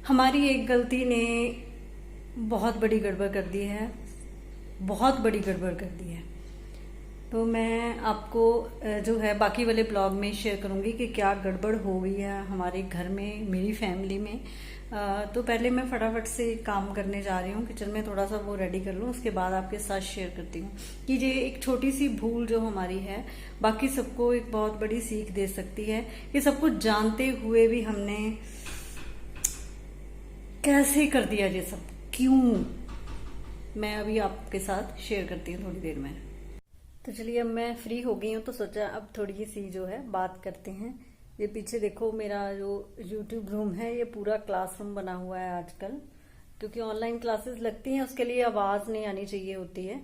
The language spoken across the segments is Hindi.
हमारी एक गलती ने बहुत बड़ी गड़बड़ कर दी है। बहुत बड़ी गड़बड़ कर दी है। तो मैं आपको जो है बाकी वाले ब्लॉग में शेयर करूंगी कि क्या गड़बड़ हो गई है हमारे घर में, मेरी फैमिली में। तो पहले मैं फटाफट से काम करने जा रही हूँ, किचन में थोड़ा सा वो रेडी कर लूँ, उसके बाद आपके साथ शेयर करती हूँ कि ये एक छोटी सी भूल जो हमारी है बाकी सबको एक बहुत बड़ी सीख दे सकती है कि सब कुछ जानते हुए भी हमने कैसे कर दिया ये सब, क्यों। मैं अभी आपके साथ शेयर करती हूँ थोड़ी देर में। तो चलिए, अब मैं फ्री हो गई हूँ तो सोचा अब थोड़ी सी जो है बात करते हैं। ये पीछे देखो, मेरा जो यूट्यूब रूम है ये पूरा क्लासरूम बना हुआ है आजकल, क्योंकि ऑनलाइन क्लासेस लगती हैं, उसके लिए आवाज़ नहीं आनी चाहिए होती है।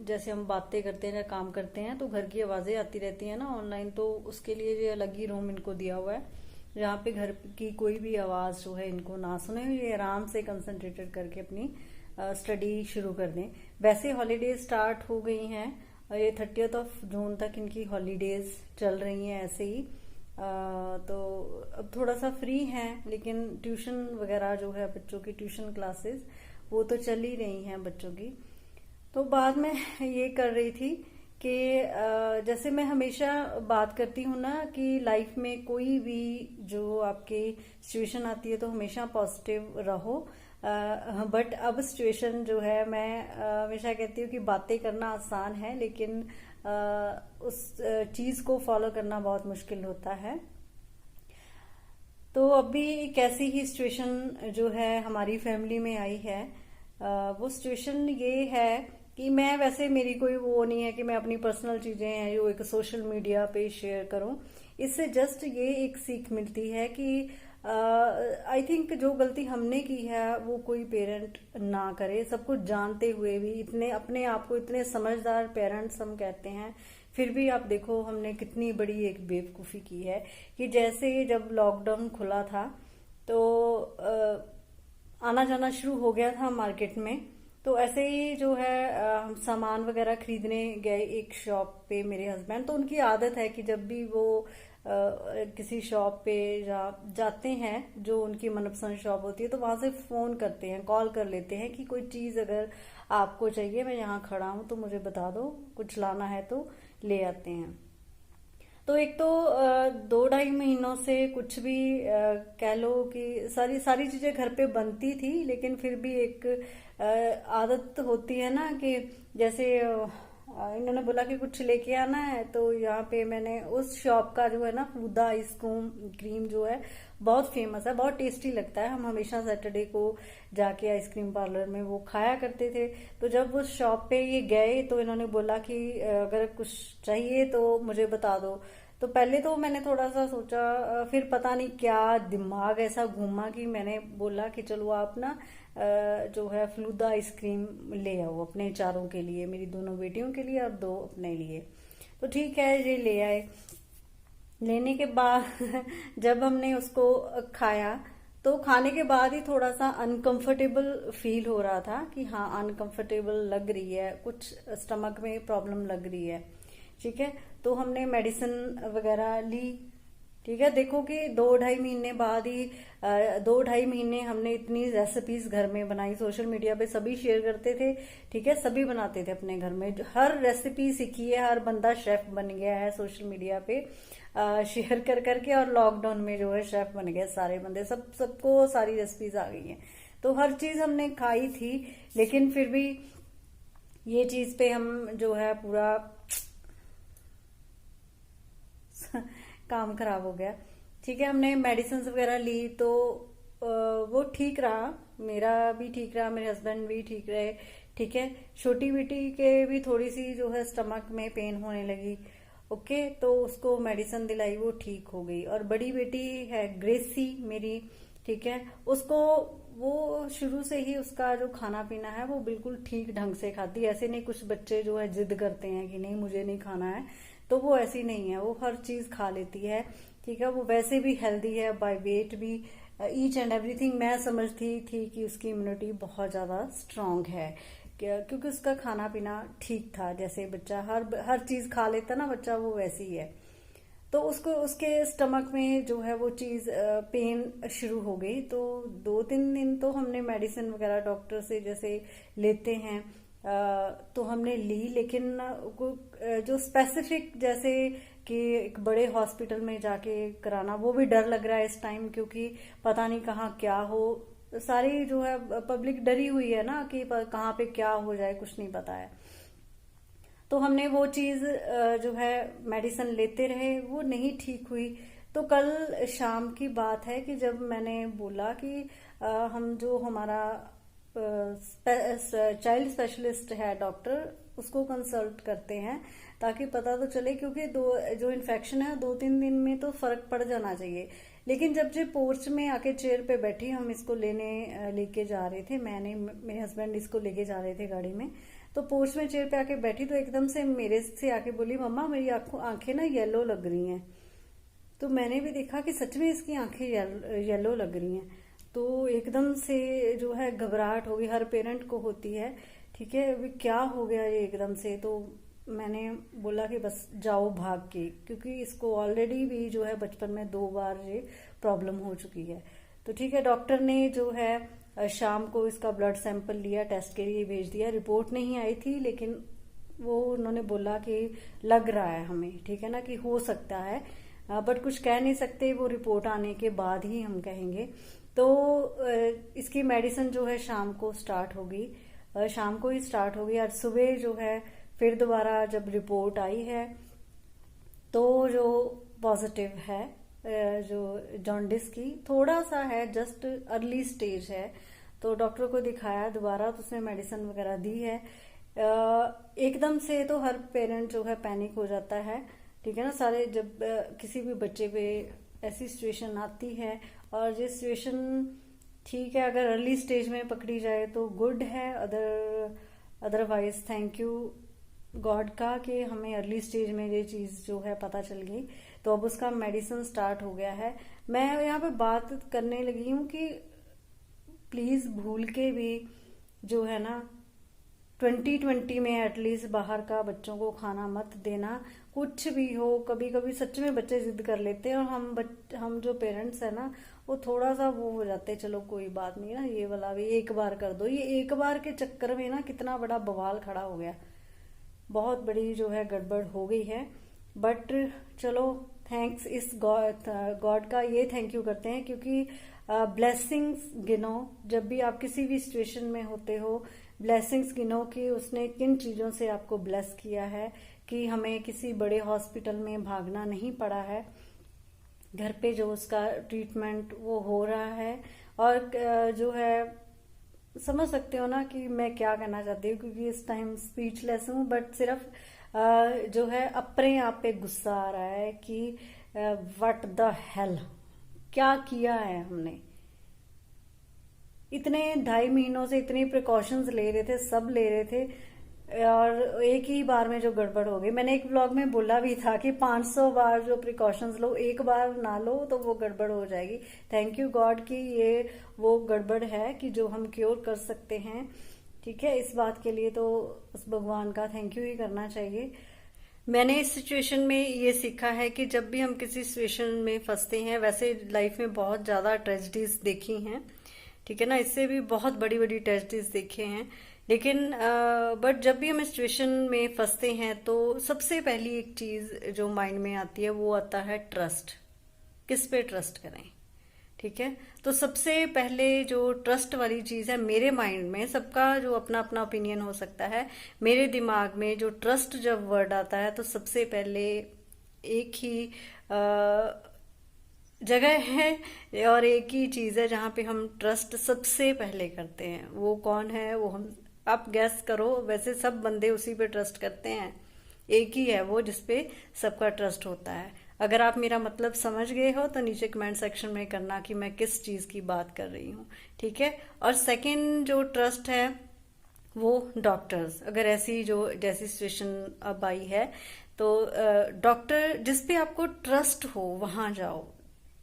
जैसे हम बातें करते हैं या काम करते हैं तो घर की आवाज़ें आती रहती हैं ना ऑनलाइन, तो उसके लिए ये अलग ही रूम इनको दिया हुआ है जहाँ पे घर की कोई भी आवाज़ जो है इनको ना सुने, ये आराम से कंसंट्रेटेड करके अपनी स्टडी शुरू कर दें। वैसे हॉलीडेज स्टार्ट हो गई हैं, ये 30 जून तक इनकी हॉलीडेज चल रही हैं ऐसे ही। तो अब थोड़ा सा फ्री हैं, लेकिन ट्यूशन वगैरह जो है बच्चों की ट्यूशन क्लासेस वो तो चल ही रही हैं बच्चों की। तो बाद में ये कर रही थी कि जैसे मैं हमेशा बात करती हूँ ना कि लाइफ में कोई भी जो आपकी सिचुएशन आती है तो हमेशा पॉजिटिव रहो। बट अब सिचुएशन जो है, मैं हमेशा कहती हूँ कि बातें करना आसान है, लेकिन उस चीज़ को फॉलो करना बहुत मुश्किल होता है। तो अभी एक ऐसी ही सिचुएशन जो है हमारी फैमिली में आई है। वो सिचुएशन ये है कि मैं, वैसे मेरी कोई वो नहीं है कि मैं अपनी पर्सनल चीजें हैं जो एक सोशल मीडिया पे शेयर करूं। इससे जस्ट ये एक सीख मिलती है कि आई थिंक जो गलती हमने की है वो कोई पेरेंट ना करे, सब कुछ जानते हुए भी। इतने अपने आप को इतने समझदार पेरेंट्स हम कहते हैं, फिर भी आप देखो हमने कितनी बड़ी एक बेवकूफ़ी की है कि जैसे जब लॉकडाउन खुला था तो आना जाना शुरू हो गया था मार्केट में। तो ऐसे ही जो है हम सामान वगैरह खरीदने गए एक शॉप पे, मेरे हस्बैंड, तो उनकी आदत है कि जब भी वो किसी शॉप पे जाते हैं जो उनकी मनपसंद शॉप होती है तो वहां से फोन करते हैं, कॉल कर लेते हैं कि कोई चीज अगर आपको चाहिए, मैं यहाँ खड़ा हूँ तो मुझे बता दो, कुछ लाना है तो ले आते हैं। तो एक तो 2-2.5 महीनों से कुछ भी कह लो कि सारी सारी चीजें घर पे बनती थी, लेकिन फिर भी एक आदत होती है ना कि जैसे इन्होंने बोला कि कुछ लेके आना है, तो यहाँ पे मैंने उस शॉप का जो है ना फलूदा आइसक्रीम क्रीम जो है बहुत फेमस है, बहुत टेस्टी लगता है। हम हमेशा सैटरडे को जाके आइसक्रीम पार्लर में वो खाया करते थे। तो जब उस शॉप पे ये गए तो इन्होंने बोला कि अगर कुछ चाहिए तो मुझे बता दो। तो पहले तो मैंने थोड़ा सा सोचा, फिर पता नहीं क्या दिमाग ऐसा घूमा कि मैंने बोला कि चलो आप ना जो है फलूदा आइसक्रीम ले आओ अपने चारों के लिए, मेरी दोनों बेटियों के लिए और 2 अपने लिए। तो ठीक है, ये ले आए। लेने के बाद जब हमने उसको खाया तो खाने के बाद ही थोड़ा सा अनकंफर्टेबल फील हो रहा था कि हाँ अनकंफर्टेबल लग रही है, कुछ स्टमक में प्रॉब्लम लग रही है। ठीक है, तो हमने मेडिसिन वगैरह ली। ठीक है, देखो कि 2-2.5 महीने बाद ही 2-2.5 महीने हमने इतनी रेसिपीज घर में बनाई, सोशल मीडिया पे सभी शेयर करते थे। ठीक है, सभी बनाते थे अपने घर में, हर रेसिपी सीखी है, हर बंदा शेफ बन गया है सोशल मीडिया पे शेयर कर करके। और लॉकडाउन में जो है शेफ बन गए सारे बंदे, सबको सारी रेसिपीज आ गई हैं। तो हर चीज हमने खाई थी, लेकिन फिर भी ये चीज पे हम जो है पूरा काम खराब हो गया। ठीक है, हमने मेडिसिन वगैरह ली तो वो ठीक रहा, मेरा भी ठीक रहा, मेरे हस्बैंड भी ठीक रहे। ठीक है, छोटी बेटी के भी थोड़ी सी जो है स्टमक में पेन होने लगी। ओके, तो उसको मेडिसिन दिलाई, वो ठीक हो गई। और बड़ी बेटी है ग्रेसी मेरी, ठीक है, उसको वो शुरू से ही उसका जो खाना पीना है वो बिल्कुल ठीक ढंग से खाती है। ऐसे नहीं कुछ बच्चे जो है जिद करते हैं कि नहीं मुझे नहीं खाना है, तो वो ऐसी नहीं है, वो हर चीज खा लेती है। ठीक है, वो वैसे भी हेल्दी है, बाय वेट भी, ईच एंड एवरीथिंग। मैं समझती थी कि उसकी इम्यूनिटी बहुत ज्यादा स्ट्रांग है, क्योंकि उसका खाना पीना ठीक था। जैसे बच्चा हर चीज खा लेता ना बच्चा, वो वैसी ही है। तो उसको उसके स्टमक में जो है वो चीज़ पेन शुरू हो गई। तो 2-3 दिन तो हमने मेडिसिन वगैरह डॉक्टर से जैसे लेते हैं तो हमने ली, लेकिन जो स्पेसिफिक जैसे कि एक बड़े हॉस्पिटल में जाके कराना, वो भी डर लग रहा है इस टाइम, क्योंकि पता नहीं कहाँ क्या हो। सारी जो है पब्लिक डरी हुई है ना कि कहाँ पे क्या हो जाए, कुछ नहीं पता है। तो हमने वो चीज़ जो है मेडिसिन लेते रहे, वो नहीं ठीक हुई। तो कल शाम की बात है कि जब मैंने बोला कि हम जो हमारा चाइल्ड स्पेशलिस्ट है डॉक्टर, उसको कंसल्ट करते हैं ताकि पता तो चले, क्योंकि जो इन्फेक्शन है 2-3 दिन में तो फर्क पड़ जाना चाहिए। लेकिन जब जो पोर्च में आके चेयर पे बैठी, हम इसको लेके जा रहे थे, मैंने मेरे हस्बैंड इसको लेके जा रहे थे गाड़ी में, तो पोर्च में चेयर पे आके बैठी तो एकदम से मेरे से आके बोली, मम्मा मेरी आंखें ना येलो लग रही हैं। तो मैंने भी देखा कि सच में इसकी आंखें येलो लग रही हैं। तो एकदम से जो है घबराहट हो गई, हर पेरेंट को होती है। ठीक है, अभी क्या हो गया ये एकदम से। तो मैंने बोला कि बस जाओ भाग के, क्योंकि इसको ऑलरेडी भी जो है बचपन में 2 बार ये प्रॉब्लम हो चुकी है। तो ठीक है, डॉक्टर ने जो है शाम को इसका ब्लड सैंपल लिया, टेस्ट के लिए भेज दिया। रिपोर्ट नहीं आई थी, लेकिन वो उन्होंने बोला कि लग रहा है हमें, ठीक है ना, कि हो सकता है, बट कुछ कह नहीं सकते, वो रिपोर्ट आने के बाद ही हम कहेंगे। तो इसकी मेडिसिन जो है शाम को स्टार्ट होगी, शाम को ही स्टार्ट होगी। आज सुबह जो है फिर दोबारा जब रिपोर्ट आई है तो जो पॉजिटिव है, जो जॉन्डिस की थोड़ा सा है, जस्ट अर्ली स्टेज है। तो डॉक्टर को दिखाया दोबारा, तो उसने मेडिसिन वगैरह दी है। एकदम से तो हर पेरेंट जो है पैनिक हो जाता है, ठीक है ना। सारे जब किसी भी बच्चे पे ऐसी सिचुएशन आती है, और ये सिचुएशन ठीक है, अगर अर्ली स्टेज में पकड़ी जाए तो गुड है, अदरवाइज थैंक यू गॉड का कि हमें अर्ली स्टेज में ये चीज जो है पता चल गई। तो अब उसका मेडिसिन स्टार्ट हो गया है। मैं यहाँ पे बात करने लगी हूँ कि प्लीज भूल के भी जो है ना 2020 में एटलीस्ट बाहर का बच्चों को खाना मत देना। कुछ भी हो, कभी कभी सच में बच्चे जिद कर लेते हैं, और हम जो पेरेंट्स है ना, वो थोड़ा सा वो हो जाते हैं, चलो कोई बात नहीं ना, ये वाला भी एक बार कर दो। ये एक बार के चक्कर में ना कितना बड़ा बवाल खड़ा हो गया, बहुत बड़ी जो है गड़बड़ हो गई है। बट चलो, थैंक्स इस गॉड का ये थैंक यू करते हैं, क्योंकि ब्लेसिंग्स गिनो। जब भी आप किसी भी सिचुएशन में होते हो, ब्लेसिंग्स गिनो कि उसने किन चीजों से आपको ब्लेस किया है, कि हमें किसी बड़े हॉस्पिटल में भागना नहीं पड़ा है, घर पे जो उसका ट्रीटमेंट वो हो रहा है। और जो है समझ सकते हो ना कि मैं क्या कहना चाहती हूँ, क्योंकि इस टाइम स्पीचलेस हूँ। बट सिर्फ जो है अपने आप पे गुस्सा आ रहा है कि व्हाट द हेल, क्या किया है हमने। इतने 2.5 महीनों से इतनी प्रिकॉशंस ले रहे थे, सब ले रहे थे, और एक ही बार में जो गड़बड़ हो गई। मैंने एक ब्लॉग में बोला भी था कि 500 बार जो प्रिकॉशंस लो, एक बार ना लो तो वो गड़बड़ हो जाएगी। थैंक यू गॉड कि ये वो गड़बड़ है कि जो हम क्योर कर सकते हैं, ठीक है। इस बात के लिए तो उस भगवान का थैंक यू ही करना चाहिए। मैंने इस सिचुएशन में ये सीखा है कि जब भी हम किसी सिचुएशन में फंसते हैं, वैसे लाइफ में बहुत ज्यादा ट्रेजेडीज देखी हैं, ठीक है ना, इससे भी बहुत बड़ी बड़ी ट्रेजेडीज देखे हैं, लेकिन बट जब भी हम सिचुएशन में फंसते हैं तो सबसे पहली एक चीज जो माइंड में आती है वो आता है ट्रस्ट। किस पे ट्रस्ट करें, ठीक है। तो सबसे पहले जो ट्रस्ट वाली चीज है मेरे माइंड में, सबका जो अपना अपना ओपिनियन हो सकता है, मेरे दिमाग में जो ट्रस्ट जब वर्ड आता है तो सबसे पहले एक ही जगह है और एक ही चीज है जहां पे हम ट्रस्ट सबसे पहले करते हैं। वो कौन है, वो हम आप गैस करो। वैसे सब बंदे उसी पे ट्रस्ट करते हैं, एक ही है वो जिसपे सबका ट्रस्ट होता है। अगर आप मेरा मतलब समझ गए हो तो नीचे कमेंट सेक्शन में करना कि मैं किस चीज की बात कर रही हूँ, ठीक है। और सेकंड जो ट्रस्ट है वो डॉक्टर्स। अगर ऐसी जो जैसी सिचुएशन अब आई है तो डॉक्टर जिस पे आपको ट्रस्ट हो वहां जाओ,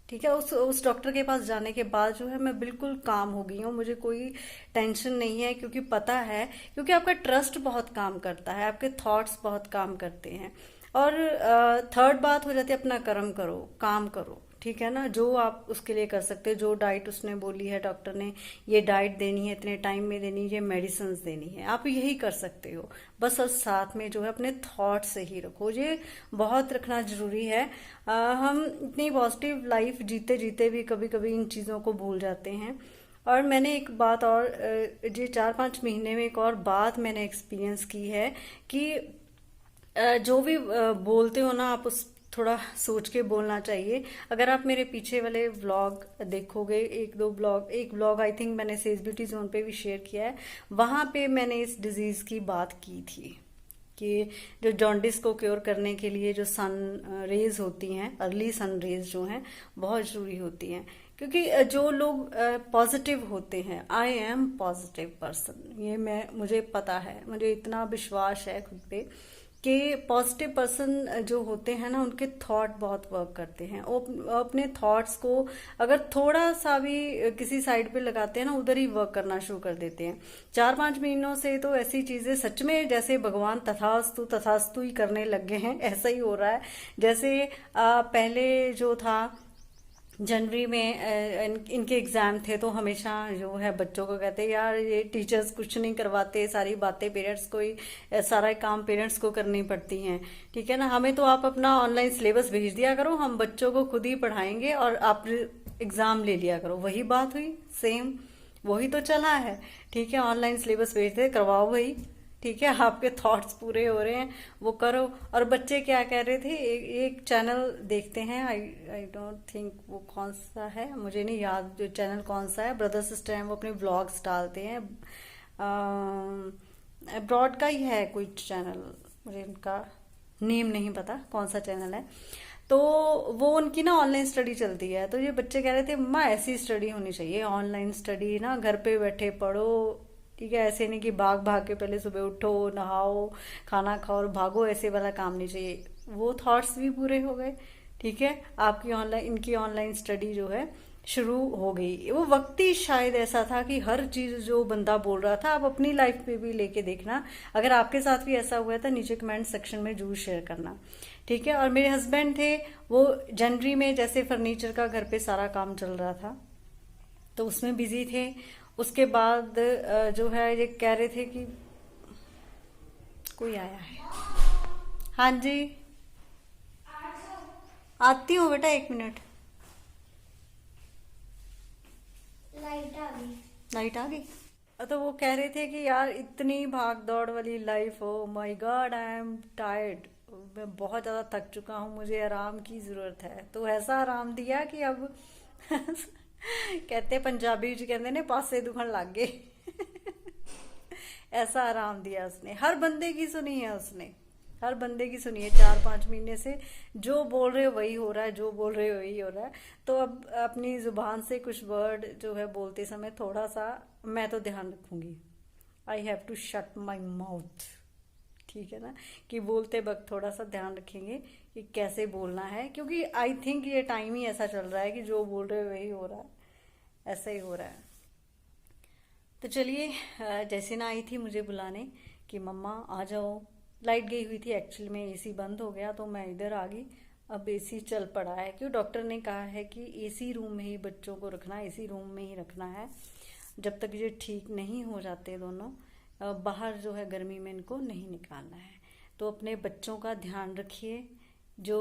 ठीक है। उस डॉक्टर के पास जाने के बाद जो है मैं बिल्कुल काम हो गई हूँ, मुझे कोई टेंशन नहीं है, क्योंकि पता है, क्योंकि आपका ट्रस्ट बहुत काम करता है, आपके थॉट्स बहुत काम करते हैं। और थर्ड बात हो जाती है अपना कर्म करो, काम करो, ठीक है ना। जो आप उसके लिए कर सकते हो, जो डाइट उसने बोली है डॉक्टर ने, ये डाइट देनी है, इतने टाइम में देनी है, ये मेडिसिन देनी है, आप यही कर सकते हो बस। और साथ में जो है अपने थॉट से ही रखो, ये बहुत रखना जरूरी है। हम इतनी पॉजिटिव लाइफ जीते जीते भी कभी कभी इन चीज़ों को भूल जाते हैं। और मैंने एक बात और, ये 4-5 महीने में एक और बात मैंने एक्सपीरियंस की है कि जो भी बोलते हो ना आप, उस थोड़ा सोच के बोलना चाहिए। अगर आप मेरे पीछे वाले व्लॉग देखोगे, एक दो व्लॉग, एक व्लॉग आई थिंक मैंने सेज ब्यूटी जोन पे भी शेयर किया है, वहां पे मैंने इस डिजीज की बात की थी कि जो जॉन्डिस को क्योर करने के लिए जो सन रेज होती हैं, अर्ली सन रेज जो हैं, बहुत जरूरी होती हैं। क्योंकि जो लोग पॉजिटिव होते हैं, आई एम पॉजिटिव पर्सन, ये मुझे पता है, मुझे इतना विश्वास है खुद पे कि पॉजिटिव पर्सन जो होते हैं ना, उनके थॉट बहुत वर्क करते हैं। वो अपने थॉट्स को अगर थोड़ा सा भी किसी साइड पे लगाते हैं ना, उधर ही वर्क करना शुरू कर देते हैं। 4-5 महीनों से तो ऐसी चीजें सच में जैसे भगवान तथास्तु तथास्तु ही करने लग गए हैं, ऐसा ही हो रहा है। जैसे पहले जो था जनवरी में इनके एग्जाम थे, तो हमेशा जो है बच्चों को कहते हैं यार ये टीचर्स कुछ नहीं करवाते, सारी बातें पेरेंट्स को ही, सारा काम पेरेंट्स को करनी पड़ती हैं, ठीक है ना। हमें तो आप अपना ऑनलाइन सिलेबस भेज दिया करो, हम बच्चों को खुद ही पढ़ाएंगे और आप एग्जाम ले लिया करो। वही बात हुई, सेम वही तो चला है, ठीक है। ऑनलाइन सिलेबस भेज दे, करवाओ वही, ठीक है। आपके थॉट्स पूरे हो रहे हैं, वो करो। और बच्चे क्या कह रहे थे, एक चैनल देखते हैं, आई डोंट थिंक वो कौन सा है, मुझे नहीं याद जो चैनल कौन सा है, ब्रदर सिस्टर हैं, वो अपने व्लॉग्स डालते हैं, अब्रॉड का ही है कोई चैनल, मुझे इनका नेम नहीं पता कौन सा चैनल है। तो वो उनकी ना ऑनलाइन स्टडी चलती है, तो ये बच्चे कह रहे थे मम्मा ऐसी स्टडी होनी चाहिए, ऑनलाइन स्टडी ना, घर पे बैठे पढ़ो, ठीक है। ऐसे नहीं कि भाग भाग के पहले सुबह उठो, नहाओ, खाना खाओ और भागो, ऐसे वाला काम नहीं चाहिए। वो थॉट्स भी पूरे हो गए, ठीक है। आपकी ऑनलाइन, इनकी ऑनलाइन स्टडी जो है शुरू हो गई। वो वक्त ही शायद ऐसा था कि हर चीज जो बंदा बोल रहा था, आप अपनी लाइफ पे भी लेके देखना। अगर आपके साथ भी ऐसा हुआ था, नीचे कमेंट सेक्शन में जरूर शेयर करना, ठीक है। और मेरे हस्बैंड थे, वो जनवरी में जैसे फर्नीचर का घर पे सारा काम चल रहा था, तो उसमें बिजी थे। उसके बाद जो है ये कह रहे थे कि कोई आया है। हाँ जी, आती हूँ बेटा, 1 मिनट। लाइट आ गई। लाइट आ गई। तो वो कह रहे थे कि यार इतनी भाग दौड़ वाली लाइफ, हो my God I am tired, मैं बहुत ज़्यादा थक चुका हूँ, मुझे आराम की ज़रूरत है। तो ऐसा आराम दिया कि अब कहते पंजाबी जी कहते ने पासे दुखन लग गए। ऐसा आराम दिया उसने, हर बंदे की सुनी है उसने, हर बंदे की सुनिए। 4-5 महीने से जो बोल रहे हो वही हो रहा है, जो बोल रहे हो वही हो रहा है। तो अब अपनी जुबान से कुछ वर्ड जो है बोलते समय थोड़ा सा मैं तो ध्यान रखूंगी, I have to shut my mouth, ठीक है ना, कि बोलते वक्त थोड़ा सा ध्यान रखेंगे कि कैसे बोलना है। क्योंकि आई थिंक ये टाइम ही ऐसा चल रहा है कि जो बोल रहे हो वही हो रहा है, ऐसा ही हो रहा है। तो चलिए, जैसे ना आई थी मुझे बुलाने कि मम्मा आ जाओ, लाइट गई हुई थी एक्चुअली में, एसी बंद हो गया तो मैं इधर आ गई। अब एसी चल पड़ा है, क्यों डॉक्टर ने कहा है कि एसी रूम में ही बच्चों को रखना है, एसी रूम में ही रखना है जब तक ये ठीक नहीं हो जाते दोनों। बाहर जो है गर्मी में इनको नहीं निकालना है। तो अपने बच्चों का ध्यान रखिए, जो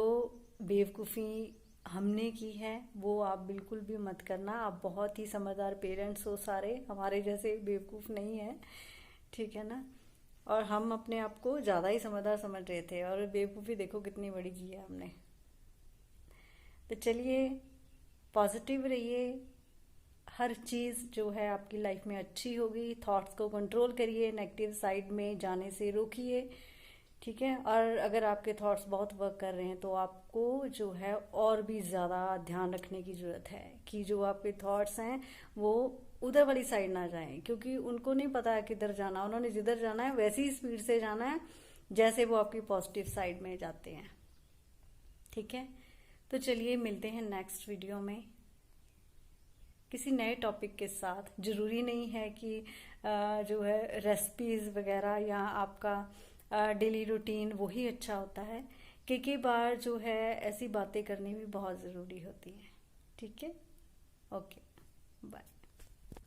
बेवकूफ़ी हमने की है वो आप बिल्कुल भी मत करना। आप बहुत ही समझदार पेरेंट्स हो सारे, हमारे जैसे बेवकूफ़ नहीं है, ठीक है ना। और हम अपने आप को ज़्यादा ही समझदार समझ रहे थे, और बेवकूफ़ी देखो कितनी बड़ी की है हमने। तो चलिए, पॉजिटिव रहिए, हर चीज़ जो है आपकी लाइफ में अच्छी होगी। थॉट्स को कंट्रोल करिए, नेगेटिव साइड में जाने से रोकिए, ठीक है। और अगर आपके थॉट्स बहुत वर्क कर रहे हैं तो आपको जो है और भी ज़्यादा ध्यान रखने की ज़रूरत है कि जो आपके थॉट्स हैं वो उधर वाली साइड ना जाएं, क्योंकि उनको नहीं पता है किधर जाना, उन्होंने जिधर जाना है वैसी ही स्पीड से जाना है जैसे वो आपकी पॉजिटिव साइड में जाते हैं, ठीक है। तो चलिए, मिलते हैं नेक्स्ट वीडियो में किसी नए टॉपिक के साथ। ज़रूरी नहीं है कि जो है रेसिपीज़ वगैरह या आपका डेली रूटीन वही अच्छा होता है, कई बार जो है ऐसी बातें करनी भी बहुत ज़रूरी होती हैं। ठीक है, ओके।